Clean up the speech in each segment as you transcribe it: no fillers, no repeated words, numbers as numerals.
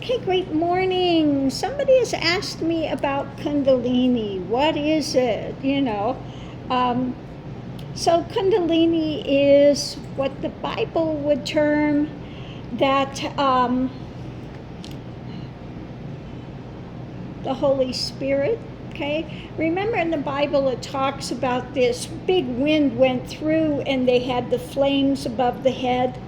Okay, great morning. Somebody has asked me about Kundalini. What is it? Um, so Kundalini is what the Bible would term that the Holy Spirit. Okay, remember in the Bible it talks about this big wind went through and they had the flames above the head.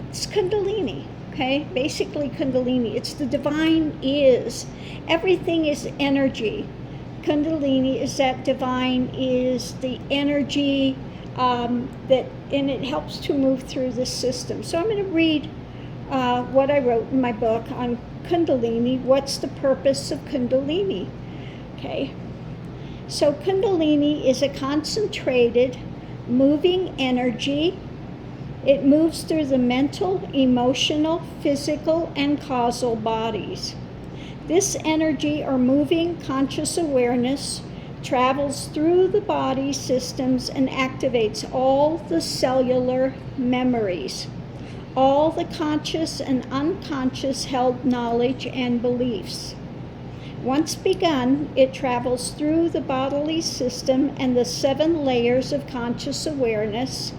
It's Kundalini. Okay, basically Kundalini. It's the divine is. Everything is energy. Kundalini is that divine is the energy that, and it helps to move through the system. So I'm going to read what I wrote in my book on Kundalini. What's the purpose of Kundalini? Okay, so Kundalini is a concentrated, moving energy. It moves through the mental, emotional, physical, and causal bodies. This energy or moving conscious awareness travels through the body systems and activates all the cellular memories, all the conscious and unconscious held knowledge and beliefs. Once begun, it travels through the bodily system and the 7 layers of conscious awareness,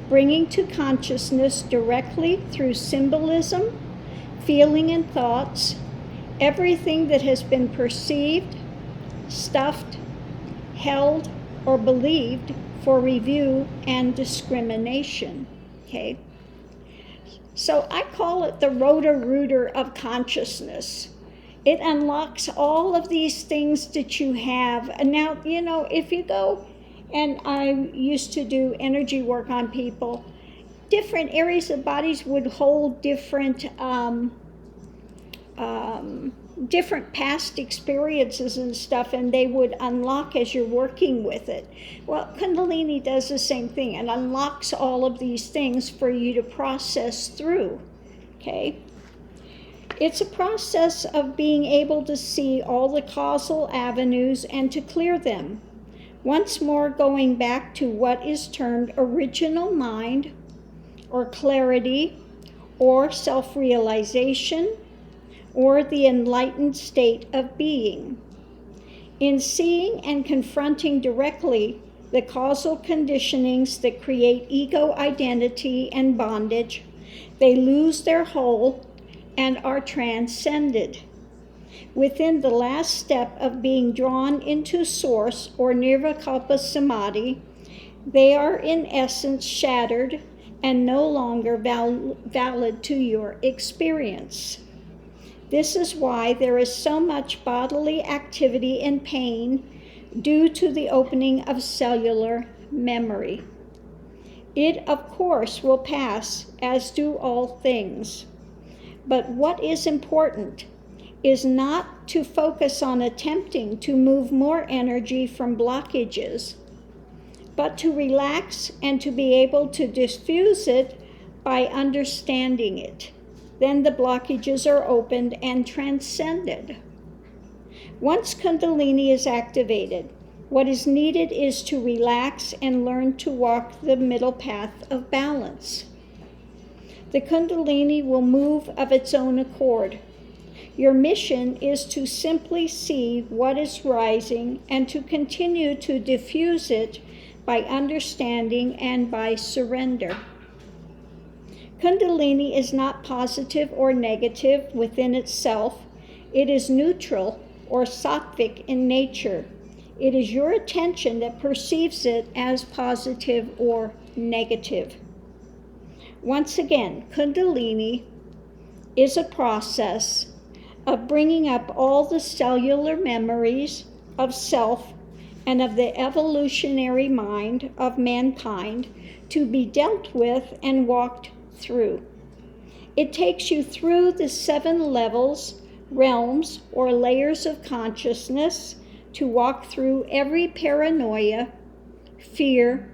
bringing to consciousness directly through symbolism, feeling, and thoughts, everything that has been perceived, stuffed, held, or believed for review and discrimination. Okay? So I call it the rotor-rooter of consciousness. It unlocks all of these things that you have. And now, if you go, and I used to do energy work on people, different areas of bodies would hold different different past experiences and stuff, and they would unlock as you're working with it. Well, Kundalini does the same thing and unlocks all of these things for you to process through. Okay? It's a process of being able to see all the causal avenues and to clear them. Once more, going back to what is termed original mind, or clarity, or self-realization, or the enlightened state of being. In seeing and confronting directly the causal conditionings that create ego identity and bondage, they lose their hold and are transcended. Within the last step of being drawn into source or nirvikalpa samadhi, they are in essence shattered and no longer valid to your experience. This is why there is so much bodily activity and pain due to the opening of cellular memory. It, of course, will pass, as do all things. But what is important is not to focus on attempting to move more energy from blockages, but to relax and to be able to diffuse it by understanding it. Then the blockages are opened and transcended. Once Kundalini is activated, what is needed is to relax and learn to walk the middle path of balance. The Kundalini will move of its own accord. Your mission is to simply see what is rising and to continue to diffuse it by understanding and by surrender. Kundalini is not positive or negative within itself. It is neutral or sattvic in nature. It is your attention that perceives it as positive or negative. Once again, Kundalini is a process of bringing up all the cellular memories of self and of the evolutionary mind of mankind to be dealt with and walked through. It takes you through the 7 levels, realms, or layers of consciousness to walk through every paranoia, fear,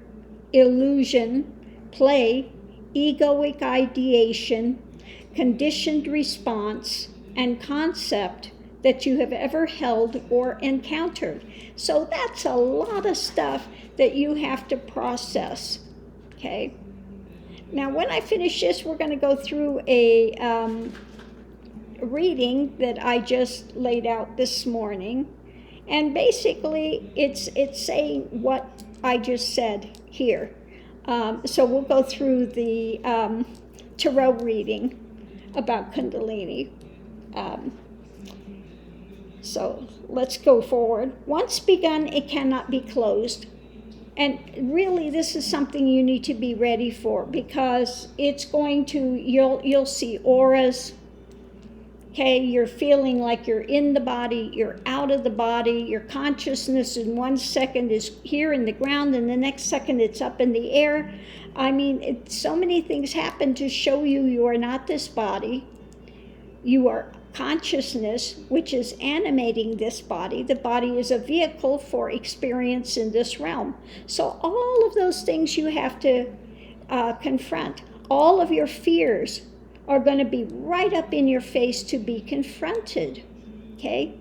illusion, play, egoic ideation, conditioned response, and concept that you have ever held or encountered. So that's a lot of stuff that you have to process, okay? Now, when I finish this, we're going to go through a reading that I just laid out this morning. And basically, it's saying what I just said here. So we'll go through the tarot reading about Kundalini. So let's go forward. Once begun, it cannot be closed. And really, this is something you need to be ready for, because it's going to, you'll see auras. Okay, you're feeling like you're in the body, you're out of the body, your consciousness in 1 second is here in the ground, and the next second it's up in the air. I mean, so many things happen to show you are not this body. You are consciousness, which is animating this body. The body is a vehicle for experience in this realm. So all of those things you have to confront. All of your fears are going to be right up in your face to be confronted, okay?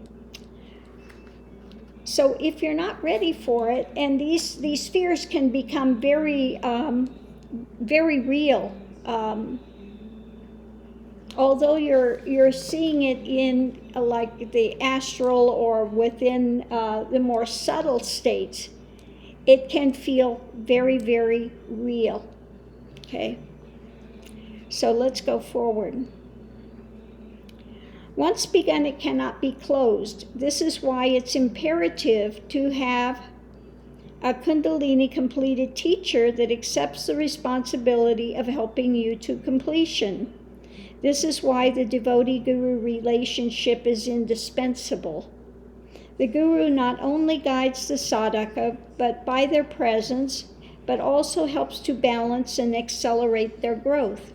So if you're not ready for it, and these fears can become very, very real, although you're seeing it in like the astral or within the more subtle states, it can feel very, very real, okay? So let's go forward. Once begun, it cannot be closed. This is why it's imperative to have a Kundalini completed teacher that accepts the responsibility of helping you to completion. This is why the devotee-guru relationship is indispensable. The guru not only guides the sadhaka, but by their presence, but also helps to balance and accelerate their growth.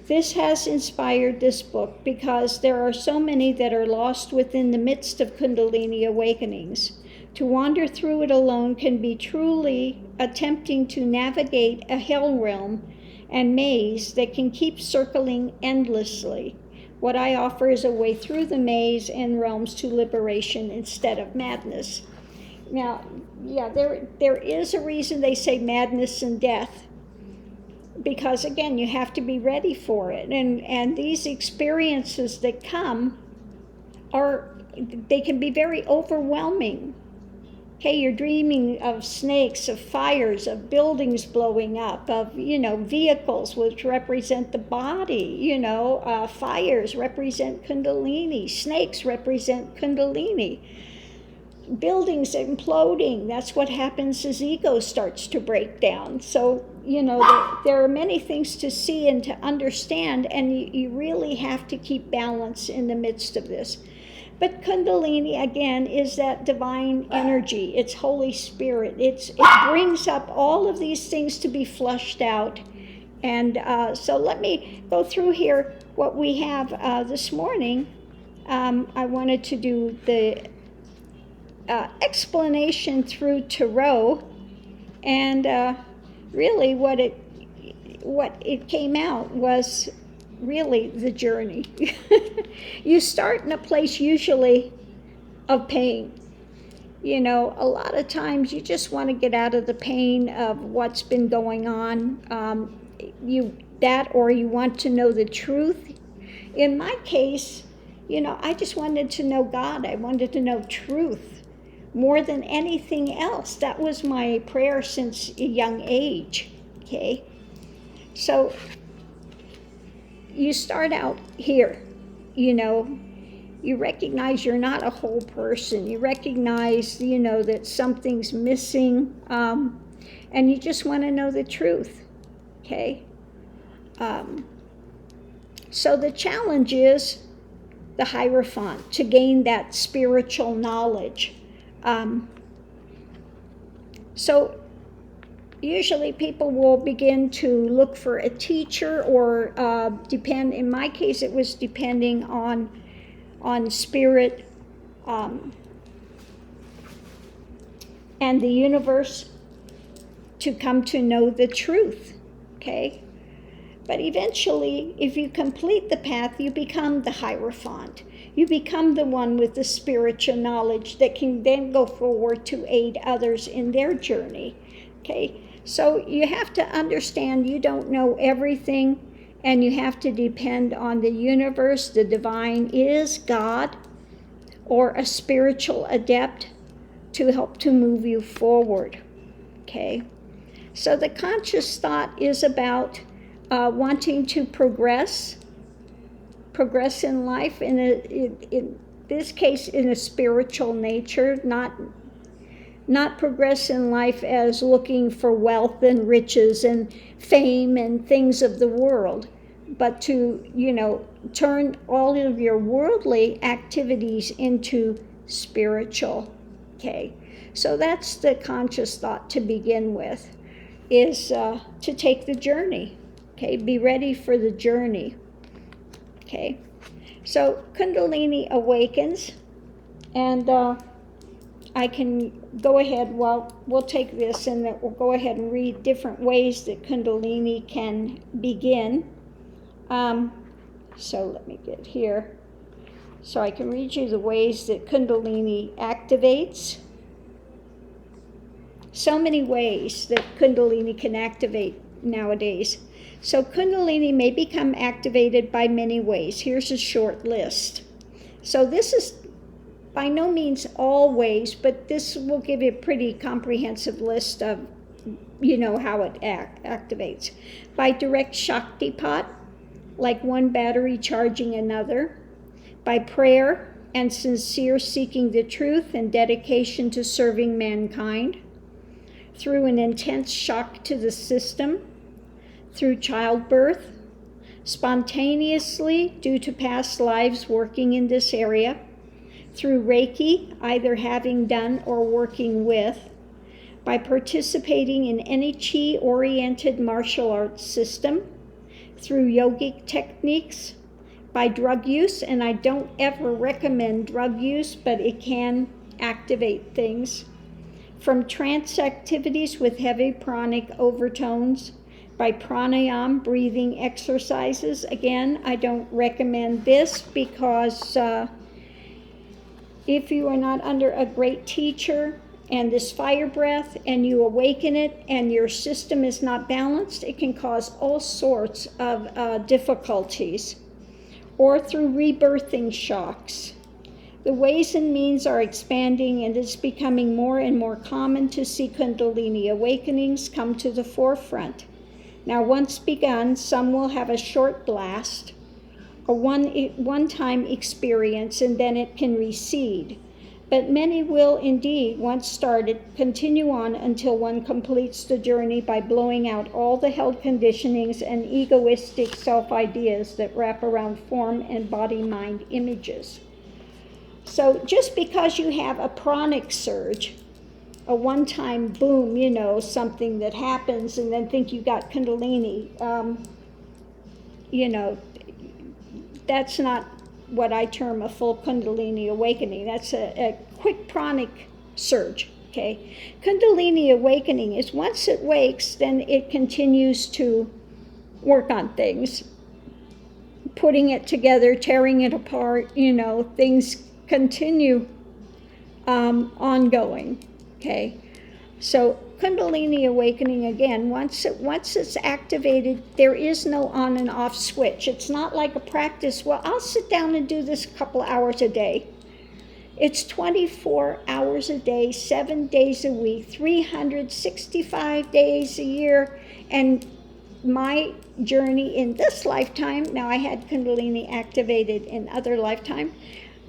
This has inspired this book because there are so many that are lost within the midst of Kundalini awakenings. To wander through it alone can be truly attempting to navigate a hell realm and maze that can keep circling endlessly. What I offer is a way through the maze and realms to liberation instead of madness. Now, yeah, there is a reason they say madness and death, because again, you have to be ready for it. And these experiences that come they can be very overwhelming. Okay, you're dreaming of snakes, of fires, of buildings blowing up, of, vehicles which represent the body, fires represent Kundalini, snakes represent Kundalini. Buildings imploding, that's what happens as ego starts to break down. So, there are many things to see and to understand, and you really have to keep balance in the midst of this. But Kundalini, again, is that divine energy. It's Holy Spirit. It brings up all of these things to be flushed out. And so let me go through here what we have this morning. I wanted to do the explanation through tarot, and really what it came out was really the journey. You start in a place usually of pain. A lot of times you just want to get out of the pain of what's been going on. Or you want to know the truth. In my case, I just wanted to know God. I wanted to know truth more than anything else. That was my prayer since a young age, okay? So you start out here, you recognize you're not a whole person. You recognize, that something's missing, and you just want to know the truth, okay? So the challenge is the Hierophant, to gain that spiritual knowledge. So usually people will begin to look for a teacher, or in my case it was depending on spirit and the universe to come to know the truth, okay? But eventually, if you complete the path, you become the Hierophant. You become the one with the spiritual knowledge that can then go forward to aid others in their journey, okay? So you have to understand you don't know everything, and you have to depend on the universe, the divine is God, or a spiritual adept to help to move you forward, okay? So the conscious thought is about wanting to progress in life, in this case in a spiritual nature, not progress in life as looking for wealth and riches and fame and things of the world, but to, turn all of your worldly activities into spiritual, okay? So that's the conscious thought to begin with, is to take the journey, okay? Be ready for the journey, okay? So Kundalini awakens, and I can go ahead, we'll take this and then we'll go ahead and read different ways that Kundalini can begin. So let me get here. So I can read you the ways that Kundalini activates. So many ways that Kundalini can activate nowadays. So Kundalini may become activated by many ways. Here's a short list. So this is by no means all ways, but this will give you a pretty comprehensive list of, how it activates. By direct Shaktipat, like one battery charging another. By prayer and sincere seeking the truth and dedication to serving mankind. Through an intense shock to the system. Through childbirth. Spontaneously due to past lives working in this area. Through Reiki, either having done or working with. By participating in any chi-oriented martial arts system. Through yogic techniques. By drug use, and I don't ever recommend drug use, but it can activate things. From trance activities with heavy pranic overtones. By pranayama, breathing exercises. Again, I don't recommend this because if you are not under a great teacher and this fire breath and you awaken it and your system is not balanced, it can cause all sorts of difficulties. Or through rebirthing shocks. The ways and means are expanding, and it's becoming more and more common to see Kundalini awakenings come to the forefront. Now, once begun, some will have a short blast, a one-time experience, and then it can recede. But many will indeed, once started, continue on until one completes the journey by blowing out all the held conditionings and egoistic self-ideas that wrap around form and body-mind images. So just because you have a pranic surge, a one-time boom, something that happens, and then think you got Kundalini, that's not what I term a full Kundalini awakening. That's a quick pranic surge, okay? Kundalini awakening is once it wakes, then it continues to work on things, putting it together, tearing it apart, things continue ongoing, okay? So Kundalini awakening, again, once it's activated, there is no on and off switch. It's not like a practice, well, I'll sit down and do this a couple hours a day. It's 24 hours a day, 7 days a week, 365 days a year. And my journey in this lifetime, now I had Kundalini activated in other lifetime,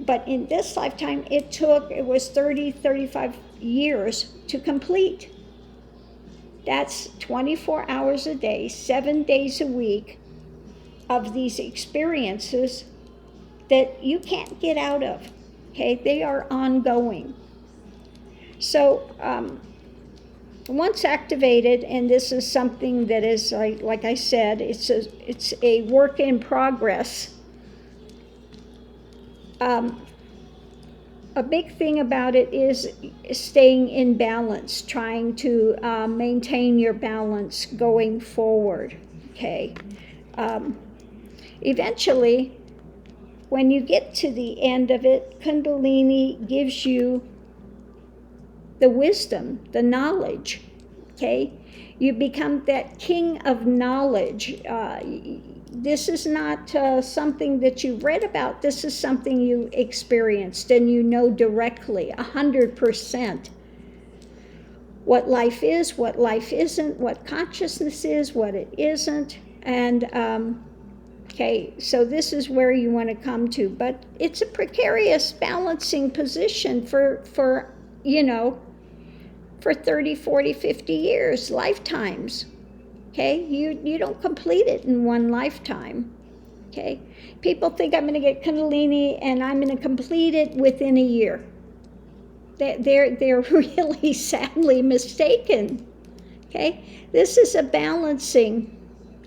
but in this lifetime it was 35 years to complete. That's 24 hours a day, 7 days a week of these experiences that you can't get out of, okay? They are ongoing. So once activated, and this is something that is, like I said, it's a work in progress. A big thing about it is staying in balance, trying to maintain your balance going forward, okay? Eventually, when you get to the end of it, Kundalini gives you the wisdom, the knowledge, okay? You become that king of knowledge. This is not something that you read about. This is something you experienced, and you know directly, 100%, what life is, what life isn't, what consciousness is, what it isn't. And okay, so this is where you want to come to. But it's a precarious balancing position for 30, 40, 50 years, lifetimes. Okay, you don't complete it in one lifetime. Okay, people think I'm going to get Kundalini and I'm going to complete it within a year. They're really sadly mistaken. Okay, this is a balancing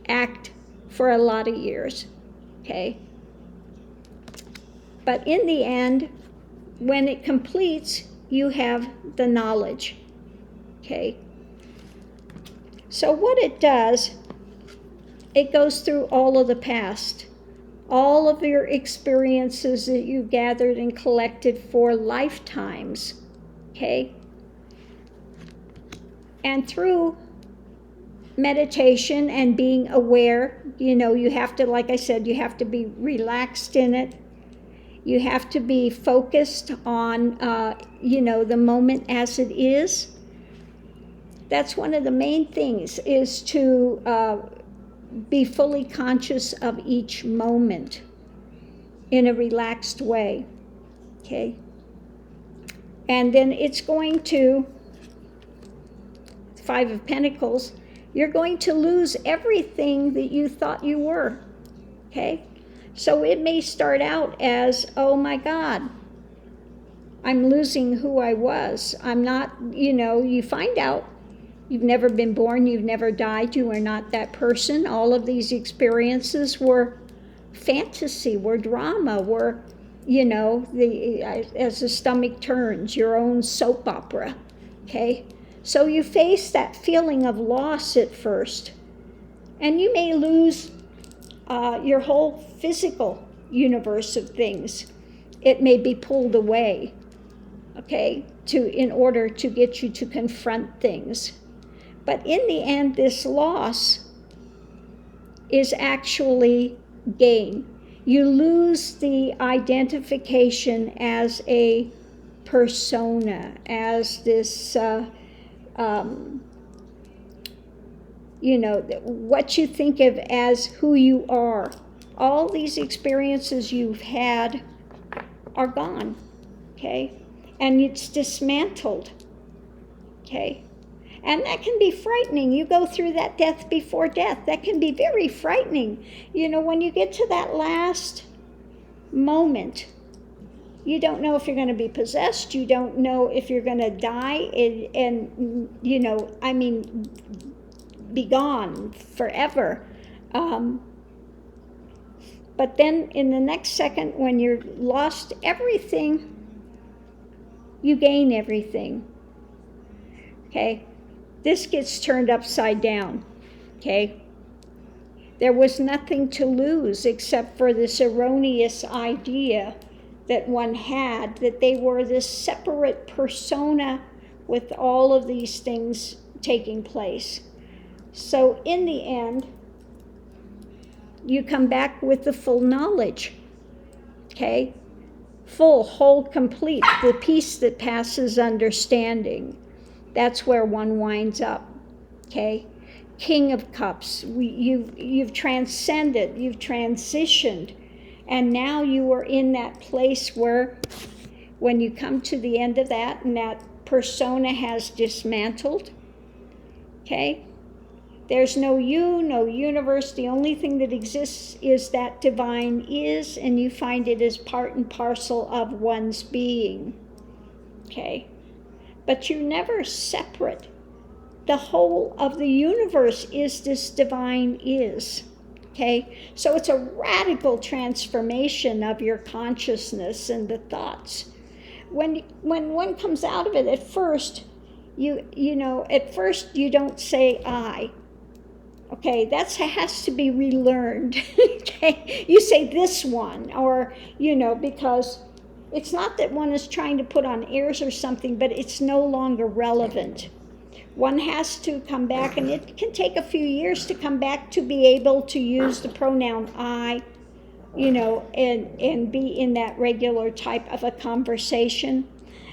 act for a lot of years. Okay, but in the end, when it completes, you have the knowledge. Okay. So what it does, it goes through all of the past, all of your experiences that you gathered and collected for lifetimes, okay? And through meditation and being aware, you have to, like I said, you have to be relaxed in it. You have to be focused on, the moment as it is. That's one of the main things, is to be fully conscious of each moment in a relaxed way, okay? And then it's going to, Five of Pentacles, you're going to lose everything that you thought you were, okay? So it may start out as, oh my God, I'm losing who I was. I'm not, you find out you've never been born, you've never died, you are not that person. All of these experiences were fantasy, were drama, were, as the stomach turns, your own soap opera, okay? So you face that feeling of loss at first, and you may lose your whole physical universe of things. It may be pulled away, okay, in order to get you to confront things. But in the end, this loss is actually gain. You lose the identification as a persona, as this, what you think of as who you are. All these experiences you've had are gone, okay? And it's dismantled, okay? And that can be frightening. You go through that death before death. That can be very frightening. When you get to that last moment, you don't know if you're going to be possessed. You don't know if you're going to die and be gone forever. But then in the next second, when you're lost everything, you gain everything, okay? This gets turned upside down, okay? There was nothing to lose except for this erroneous idea that one had, that they were this separate persona with all of these things taking place. So in the end, you come back with the full knowledge, okay? Full, whole, complete, the peace that passes understanding. That's where one winds up, okay? King of Cups, you've transcended, you've transitioned, and now you are in that place where when you come to the end of that and that persona has dismantled, okay? There's no you, no universe. The only thing that exists is that divine is, and you find it as part and parcel of one's being, okay? But you're never separate. The whole of the universe is this divine is, okay? So it's a radical transformation of your consciousness and the thoughts. When one comes out of it, at first, you don't say I. Okay, that has to be relearned. Okay, you say this one, or because it's not that one is trying to put on airs or something, but it's no longer relevant. One has to come back, and it can take a few years to come back to be able to use the pronoun I, and be in that regular type of a conversation.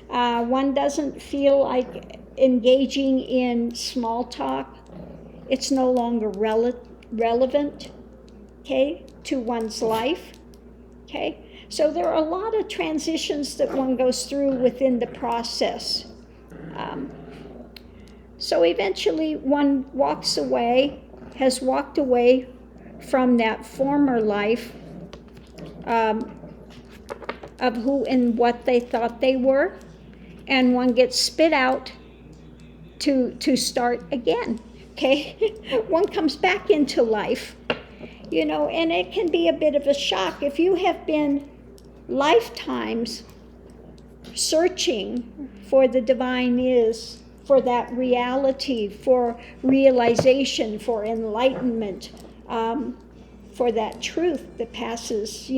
One doesn't feel like engaging in small talk. It's no longer relevant, okay, to one's life, okay? So there are a lot of transitions that one goes through within the process. So eventually one has walked away from that former life of who and what they thought they were, and one gets spit out to start again, okay? One comes back into life, and it can be a bit of a shock. If you have been lifetimes searching for the divine is, for that reality, for realization, for enlightenment, for that truth that passes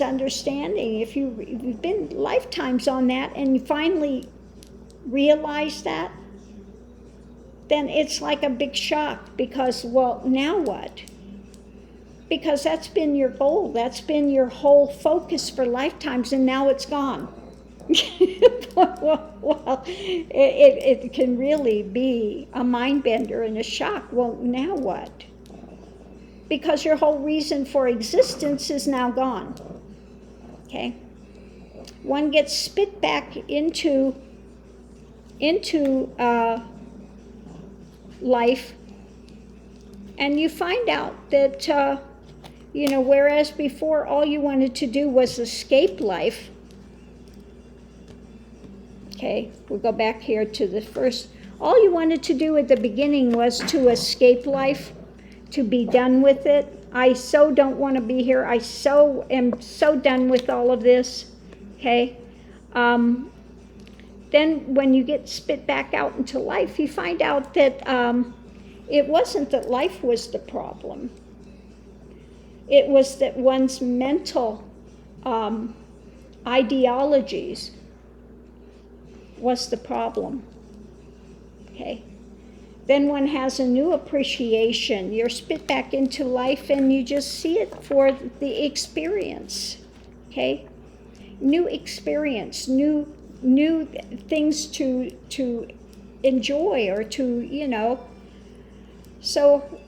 understanding. If you've been lifetimes on that and you finally realize that, then it's like a big shock because, well, now what? Because that's been your goal, that's been your whole focus for lifetimes, and now it's gone. Well, it can really be a mind bender and a shock. Well, now what? Because your whole reason for existence is now gone. Okay? One gets spit back into life, and you find out that whereas before all you wanted to do was escape life. Okay, we'll go back here to the first. All you wanted to do at the beginning was to escape life, to be done with it. I so don't want to be here. I am so done with all of this. Okay. Then when you get spit back out into life, you find out that it wasn't that life was the problem. It was that one's mental ideologies was the problem. Okay. Then one has a new appreciation. You're spit back into life and you just see it for the experience. Okay. New experience, new things to enjoy or to, So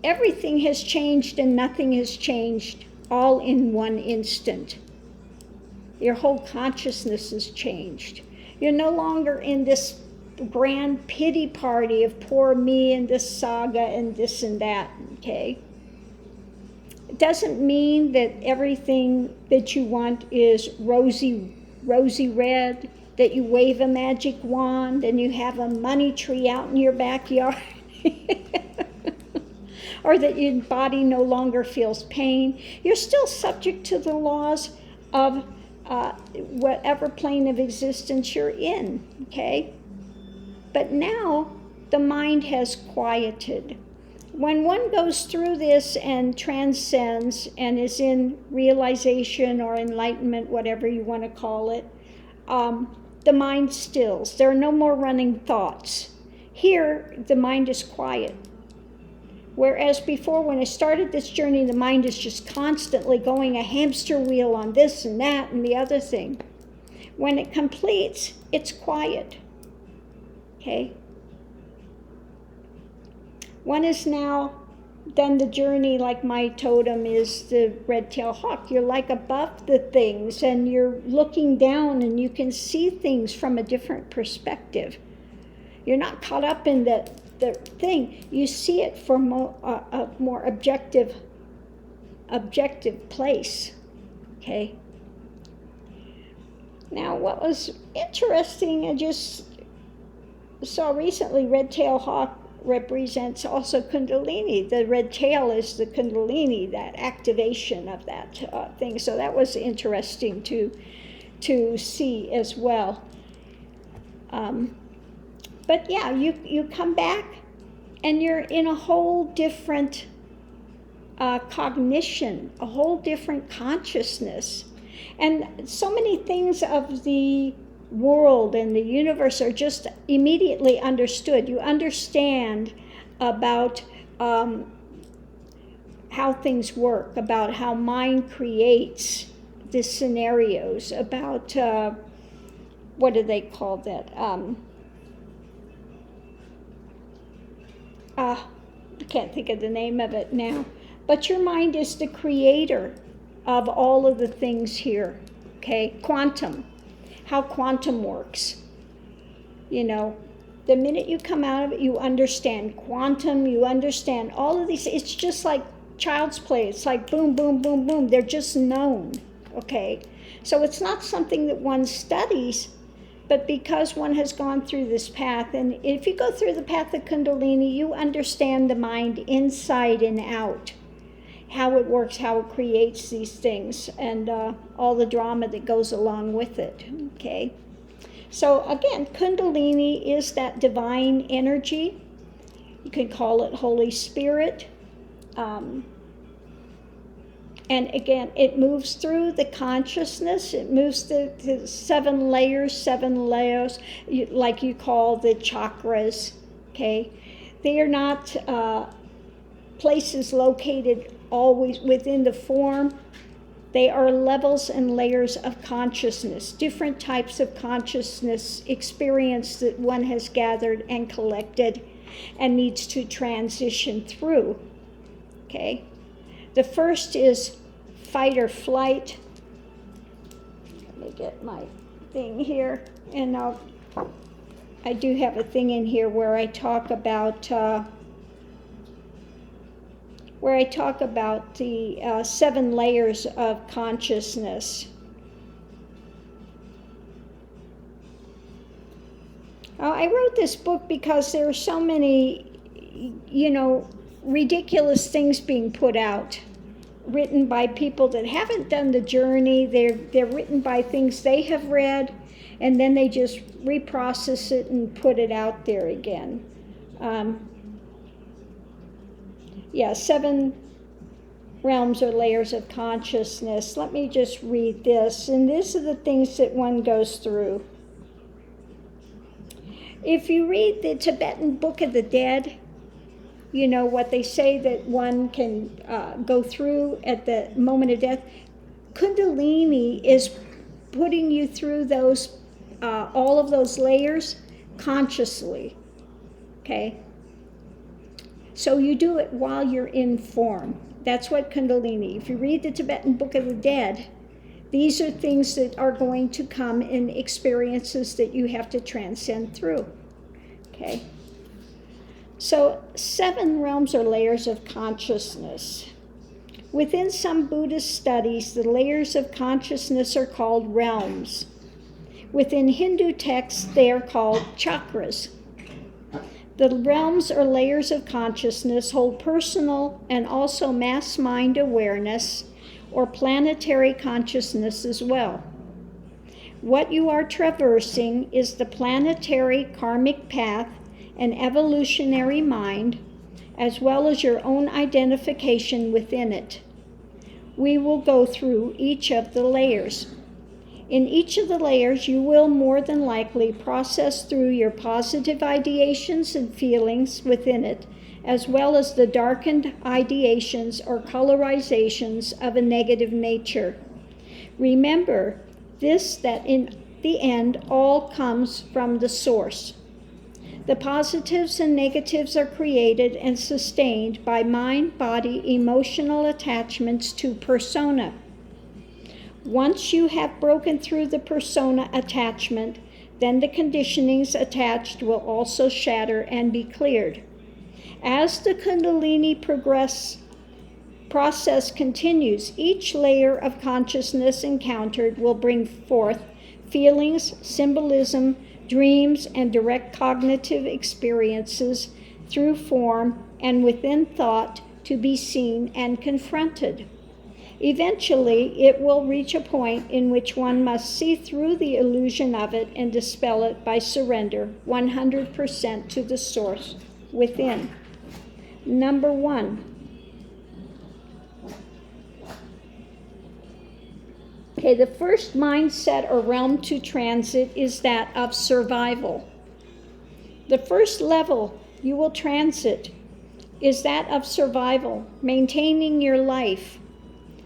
everything has changed and nothing has changed all in one instant. Your whole consciousness has changed. You're no longer in this grand pity party of poor me and this saga and this and that, okay? It doesn't mean that everything that you want is rosy red, that you wave a magic wand and you have a money tree out in your backyard. Or that your body no longer feels pain. You're still subject to the laws of whatever plane of existence you're in, okay? But now the mind has quieted. When one goes through this and transcends and is in realization or enlightenment, whatever you want to call it, the mind stills. There are no more running thoughts. Here, the mind is quiet. Whereas before, when I started this journey, the mind is just constantly going a hamster wheel on this and that and the other thing. When it completes, it's quiet. Okay? One has now done the journey like my totem is the red-tailed hawk. You're like above the things and you're looking down and you can see things from a different perspective. You're not caught up in the thing. You see it from a more objective place. Okay? Now, what was interesting, I just saw recently, red-tailed hawk represents also Kundalini. The red tail is the Kundalini, that activation of that thing. So that was interesting to see as well. But yeah, you come back and you're in a whole different cognition, a whole different consciousness. And so many things of the world and the universe are just immediately understood. You understand about how things work, about how mind creates the scenarios, about what do they call that? I can't think of the name of it now. But your mind is the creator of all of the things here, okay? Quantum, how quantum works. You know, the minute you come out of it, you understand quantum, you understand all of these. It's just like child's play. It's like boom, boom, boom, boom. They're just known, okay? So it's not something that one studies, but because one has gone through this path, and if you go through the path of Kundalini, you understand the mind inside and out, how it works, how it creates these things, and all the drama that goes along with it, okay? So again, Kundalini is that divine energy. You can call it Holy Spirit. And again, it moves through the consciousness. It moves through the seven layers, like you call the chakras, okay? They are not places located always within the form. They are levels and layers of consciousness, different types of consciousness experience that one has gathered and collected and needs to transition through, okay? The first is fight or flight. Let me get my thing here, and I do have a thing in here where I talk about the 7 layers of consciousness. I wrote this book because there are so many, ridiculous things being put out, written by people that haven't done the journey. They're written by things they have read, and then they just reprocess it and put it out there again. 7 realms or layers of consciousness. Let me just read this, and these are the things that one goes through. If you read the Tibetan Book of the Dead, you know what they say that one can go through at the moment of death. Kundalini is putting you through those, all of those layers consciously, okay? So you do it while you're in form. That's what Kundalini. If you read the Tibetan Book of the Dead, these are things that are going to come in experiences that you have to transcend through, okay? So 7 realms or layers of consciousness. Within some Buddhist studies, the layers of consciousness are called realms. Within Hindu texts, they are called chakras. The realms or layers of consciousness hold personal and also mass mind awareness or planetary consciousness as well. What you are traversing is the planetary karmic path and evolutionary mind, as well as your own identification within it. We will go through each of the layers. In each of the layers, you will more than likely process through your positive ideations and feelings within it, as well as the darkened ideations or colorizations of a negative nature. Remember this, that in the end, all comes from the source. The positives and negatives are created and sustained by mind, body, emotional attachments to persona. Once you have broken through the persona attachment, then the conditionings attached will also shatter and be cleared. As the Kundalini process continues, each layer of consciousness encountered will bring forth feelings, symbolism, dreams, and direct cognitive experiences through form and within thought to be seen and confronted. Eventually, it will reach a point in which one must see through the illusion of it and dispel it by surrender 100% to the source within. Number 1. Okay, the first mindset or realm to transit is that of survival. The first level you will transit is that of survival, maintaining your life.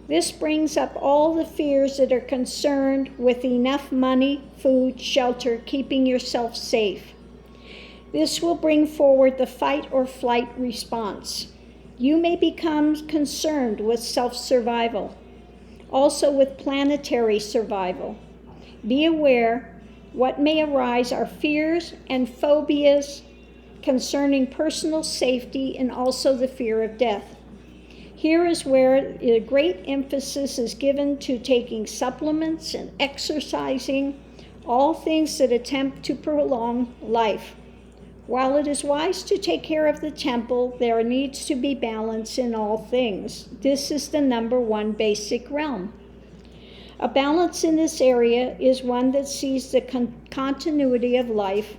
This brings up all the fears that are concerned with enough money, food, shelter, keeping yourself safe. This will bring forward the fight or flight response. You may become concerned with self-survival, also with planetary survival. Be aware what may arise are fears and phobias concerning personal safety and also the fear of death. Here is where a great emphasis is given to taking supplements and exercising, all things that attempt to prolong life. While it is wise to take care of the temple, there needs to be balance in all things. This is the number one basic realm. A balance in this area is one that sees the continuity of life,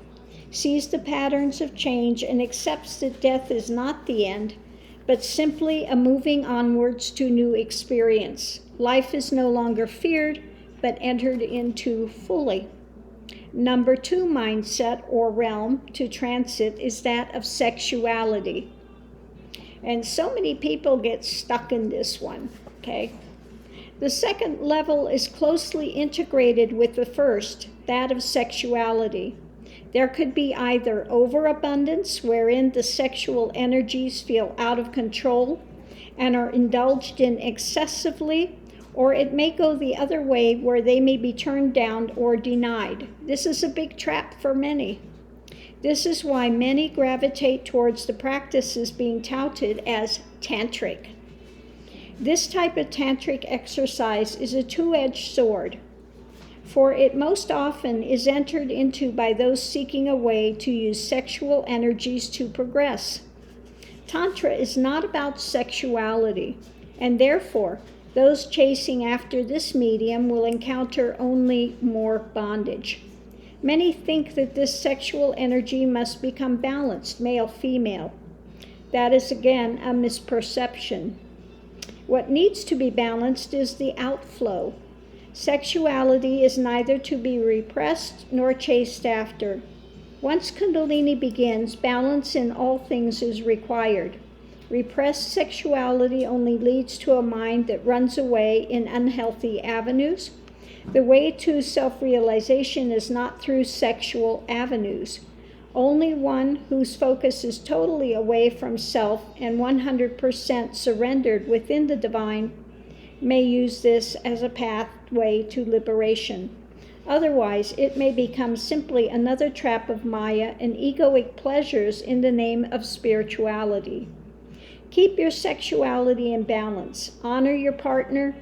sees the patterns of change, and accepts that death is not the end, but simply a moving onwards to new experience. Life is no longer feared, but entered into fully. Number two mindset or realm to transit is that of sexuality. And so many people get stuck in this one, okay? The second level is closely integrated with the first, that of sexuality. There could be either overabundance, wherein the sexual energies feel out of control and are indulged in excessively, or it may go the other way where they may be turned down or denied. This is a big trap for many. This is why many gravitate towards the practices being touted as tantric. This type of tantric exercise is a two-edged sword, for it most often is entered into by those seeking a way to use sexual energies to progress. Tantra is not about sexuality, and therefore, those chasing after this medium will encounter only more bondage. Many think that this sexual energy must become balanced, male-female. That is, again, a misperception. What needs to be balanced is the outflow. Sexuality is neither to be repressed nor chased after. Once Kundalini begins, balance in all things is required. Repressed sexuality only leads to a mind that runs away in unhealthy avenues. The way to self-realization is not through sexual avenues. Only one whose focus is totally away from self and 100% surrendered within the divine may use this as a pathway to liberation. Otherwise, it may become simply another trap of Maya and egoic pleasures in the name of spirituality. Keep your sexuality in balance. Honor your partner.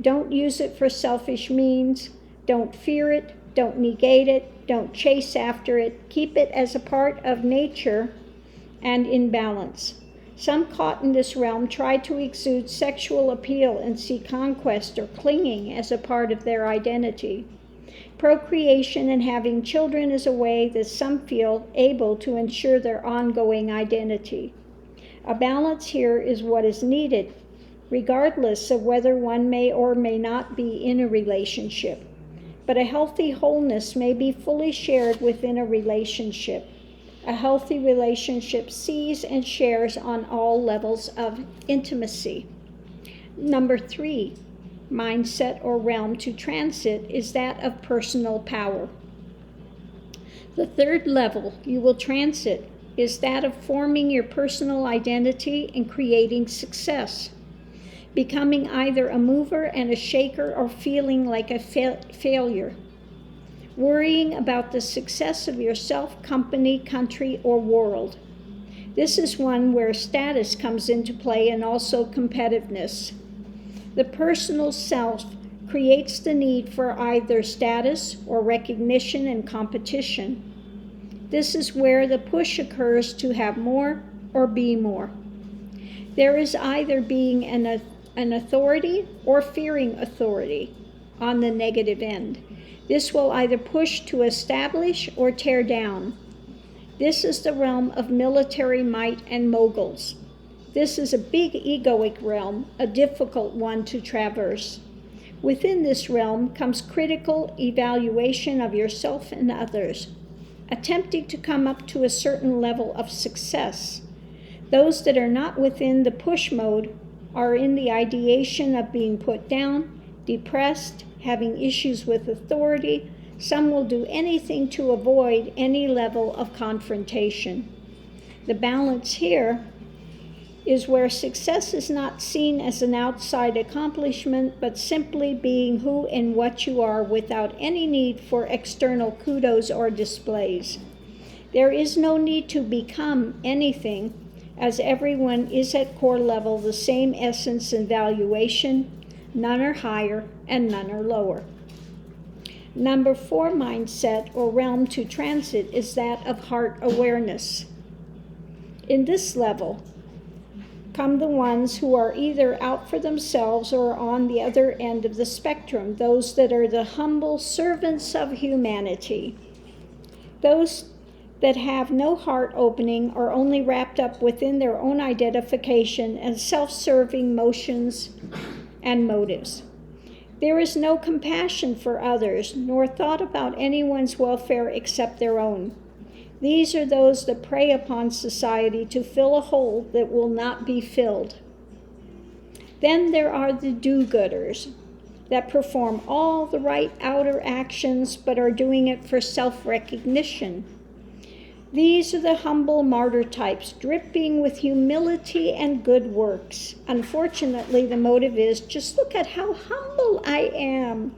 Don't use it for selfish means. Don't fear it. Don't negate it. Don't chase after it. Keep it as a part of nature and in balance. Some caught in this realm try to exude sexual appeal and see conquest or clinging as a part of their identity. Procreation and having children is a way that some feel able to ensure their ongoing identity. A balance here is what is needed, regardless of whether one may or may not be in a relationship. But a healthy wholeness may be fully shared within a relationship. A healthy relationship sees and shares on all levels of intimacy. Number three, mindset or realm to transit is that of personal power. The third level you will transit is that of forming your personal identity and creating success, becoming either a mover and a shaker or feeling like a failure, worrying about the success of yourself, company, country, or world. This is one where status comes into play and also competitiveness. The personal self creates the need for either status or recognition and competition. This is where the push occurs to have more or be more. There is either being an authority or fearing authority on the negative end. This will either push to establish or tear down. This is the realm of military might and moguls. This is a big egoic realm, a difficult one to traverse. Within this realm comes critical evaluation of yourself and others, attempting to come up to a certain level of success. Those that are not within the push mode are in the ideation of being put down, depressed, having issues with authority. Some will do anything to avoid any level of confrontation. The balance here is where success is not seen as an outside accomplishment, but simply being who and what you are without any need for external kudos or displays. There is no need to become anything, as everyone is at core level the same essence and valuation. None are higher and none are lower. Number 4 mindset or realm to transit is that of heart awareness. In this level come the ones who are either out for themselves or on the other end of the spectrum, those that are the humble servants of humanity. Those that have no heart opening are only wrapped up within their own identification and self-serving motions and motives. There is no compassion for others, nor thought about anyone's welfare except their own. These are those that prey upon society to fill a hole that will not be filled. Then there are the do-gooders that perform all the right outer actions but are doing it for self-recognition. These are the humble martyr types, dripping with humility and good works. Unfortunately, the motive is, just look at how humble I am.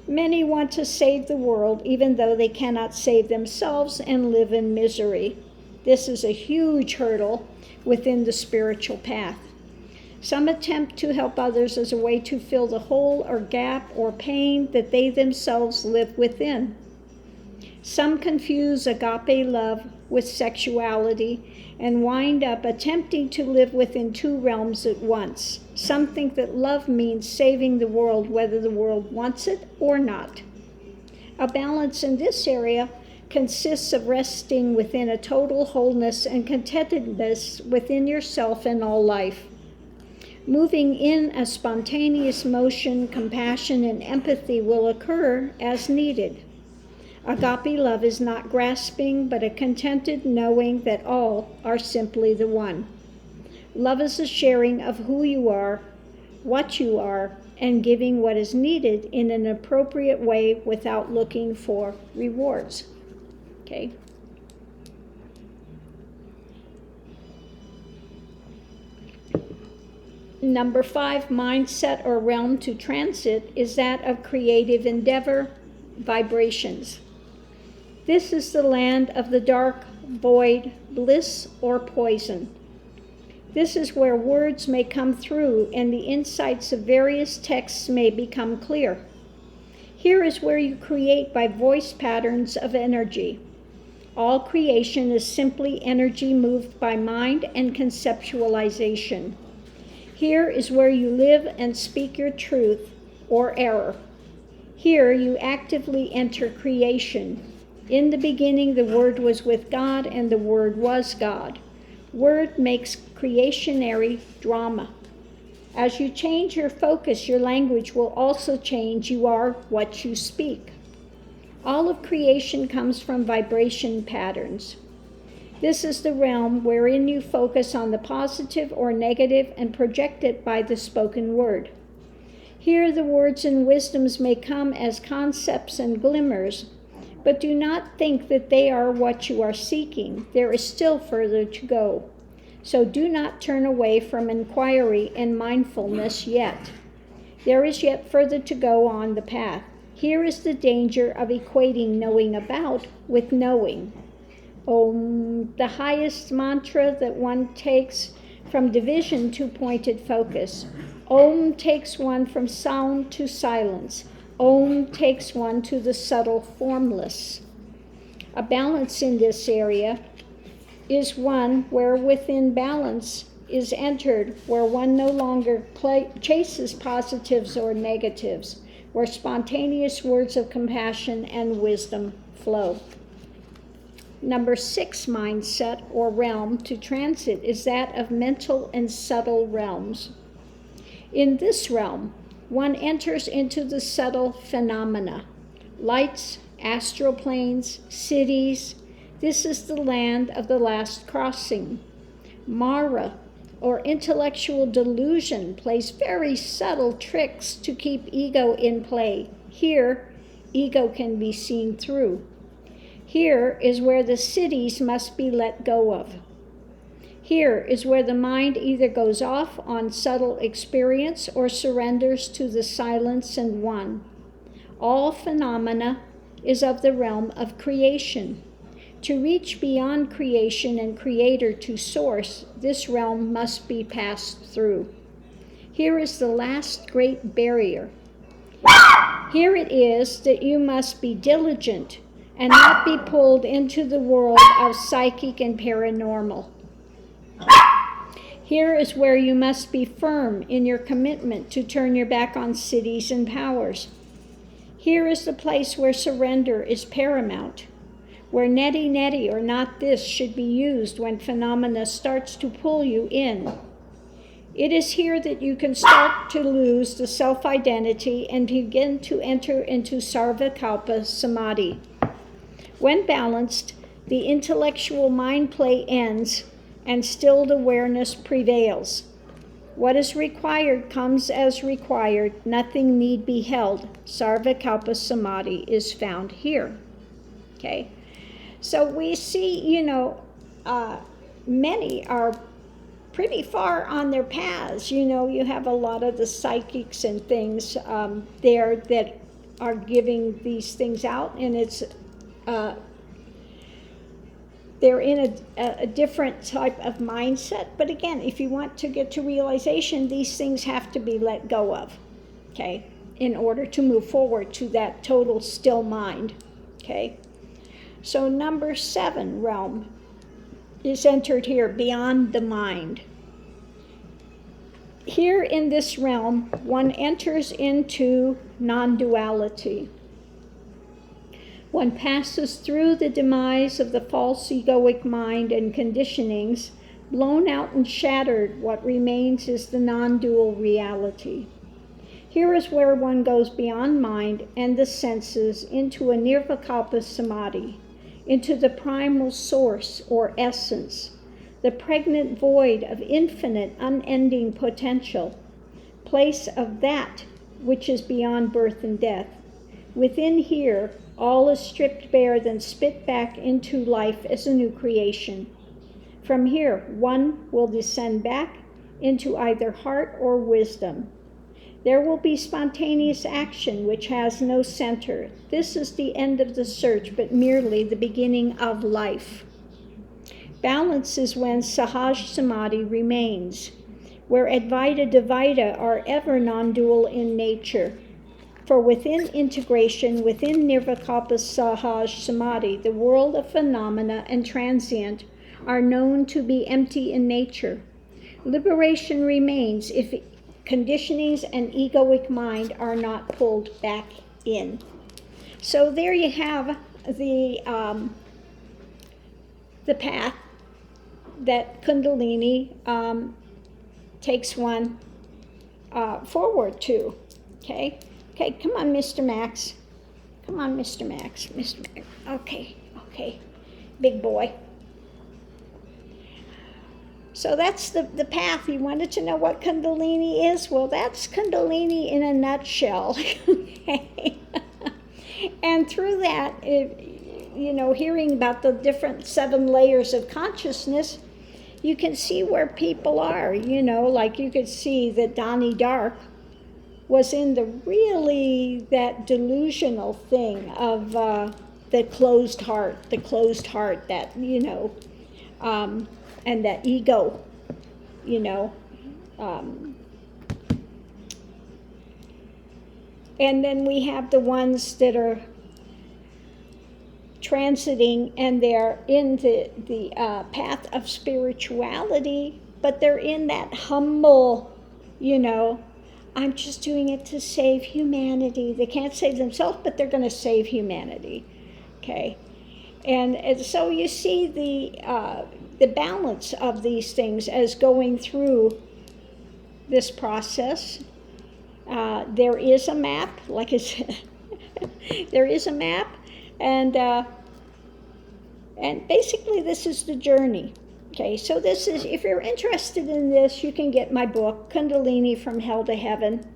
Many want to save the world, even though they cannot save themselves and live in misery. This is a huge hurdle within the spiritual path. Some attempt to help others as a way to fill the hole or gap or pain that they themselves live within. Some confuse agape love with sexuality and wind up attempting to live within 2 realms at once. Some think that love means saving the world, whether the world wants it or not. A balance in this area consists of resting within a total wholeness and contentedness within yourself and all life. Moving in a spontaneous motion, compassion, and empathy will occur as needed. Agape love is not grasping, but a contented knowing that all are simply the one. Love is a sharing of who you are, what you are, and giving what is needed in an appropriate way without looking for rewards. Okay? Number 5 mindset or realm to transit is that of creative endeavor, vibrations. This is the land of the dark, void, bliss, or poison. This is where words may come through and the insights of various texts may become clear. Here is where you create by voice patterns of energy. All creation is simply energy moved by mind and conceptualization. Here is where you live and speak your truth or error. Here you actively enter creation. In the beginning, the Word was with God, and the Word was God. Word makes creationary drama. As you change your focus, your language will also change. You are what you speak. All of creation comes from vibration patterns. This is the realm wherein you focus on the positive or negative and project it by the spoken word. Here the words and wisdoms may come as concepts and glimmers, but do not think that they are what you are seeking. There is still further to go. So do not turn away from inquiry and mindfulness yet. There is yet further to go on the path. Here is the danger of equating knowing about with knowing. Om, the highest mantra that one takes from division to pointed focus. Om takes one from sound to silence. Om takes one to the subtle formless. A balance in this area is one where within balance is entered, where one no longer chases positives or negatives, where spontaneous words of compassion and wisdom flow. Number 6 mindset or realm to transit is that of mental and subtle realms. In this realm, one enters into the subtle phenomena. Lights, astral planes, cities. This is the land of the last crossing. Mara, or intellectual delusion, plays very subtle tricks to keep ego in play. Here, ego can be seen through. Here is where the cities must be let go of. Here is where the mind either goes off on subtle experience or surrenders to the silence and one. All phenomena is of the realm of creation. To reach beyond creation and creator to source, this realm must be passed through. Here is the last great barrier. Here it is that you must be diligent and not be pulled into the world of psychic and paranormal. Here is where you must be firm in your commitment to turn your back on cities and powers. Here is the place where surrender is paramount, where neti or not this should be used when phenomena starts to pull you in. It is here that you can start to lose the self-identity and begin to enter into sarvakalpa samadhi. When balanced, the intellectual mind play ends and stilled awareness prevails. What is required comes as required. Nothing need be held. Sarvakalpa samadhi is found here. Okay, so we see, many are pretty far on their paths. You have a lot of the psychics and things there that are giving these things out, and it's they're in a different type of mindset. But again, if you want to get to realization, these things have to be let go of, okay, in order to move forward to that total still mind, okay? So number 7 realm is entered here, beyond the mind. Here in this realm, one enters into non-duality. One passes through the demise of the false egoic mind and conditionings. Blown out and shattered, what remains is the non-dual reality. Here is where one goes beyond mind and the senses into a nirvikalpa samadhi, into the primal source or essence, the pregnant void of infinite, unending potential, place of that which is beyond birth and death. Within here, all is stripped bare, then spit back into life as a new creation. From here, one will descend back into either heart or wisdom. There will be spontaneous action which has no center. This is the end of the search, but merely the beginning of life. Balance is when Sahaj Samadhi remains, where Advaita Dvaita are ever non-dual in nature. For within integration, within Nirvikalpa Sahaj Samadhi, the world of phenomena and transient are known to be empty in nature. Liberation remains if conditionings and egoic mind are not pulled back in. So there you have the path that Kundalini takes one forward to. Okay, come on, Mr. Max. Come on, Mr. Max. Mr. Max. Okay, big boy. So that's the path. You wanted to know what Kundalini is? Well, that's Kundalini in a nutshell. Okay. And through that, hearing about the different 7 layers of consciousness, you can see where people are, like you could see that Donnie Dark was in that delusional thing of the closed heart, that, and that ego, and then we have the ones that are transiting and they're in the path of spirituality, but they're in that humble, I'm just doing it to save humanity. They can't save themselves, but they're going to save humanity, okay? And so you see the balance of these things as going through this process. There is a map, like I said, there is a map, and basically this is the journey. Okay, so this is, if you're interested in this, you can get my book, Kundalini from Hell to Heaven,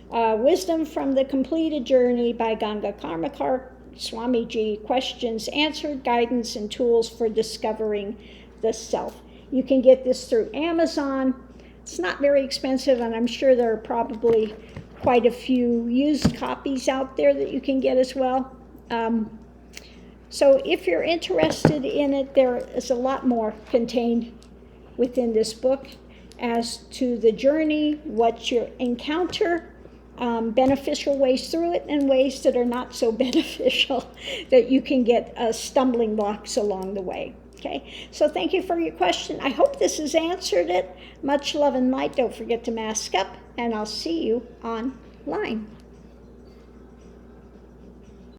Wisdom from the Completed Journey by Ganga K, Swamiji, questions answered, guidance, and tools for discovering the self. You can get this through Amazon. It's not very expensive, and I'm sure there are probably quite a few used copies out there that you can get as well. So if you're interested in it, there is a lot more contained within this book as to the journey, what you encounter, beneficial ways through it, and ways that are not so beneficial that you can get stumbling blocks along the way. Okay, so thank you for your question. I hope this has answered it. Much love and light. Don't forget to mask up, and I'll see you online.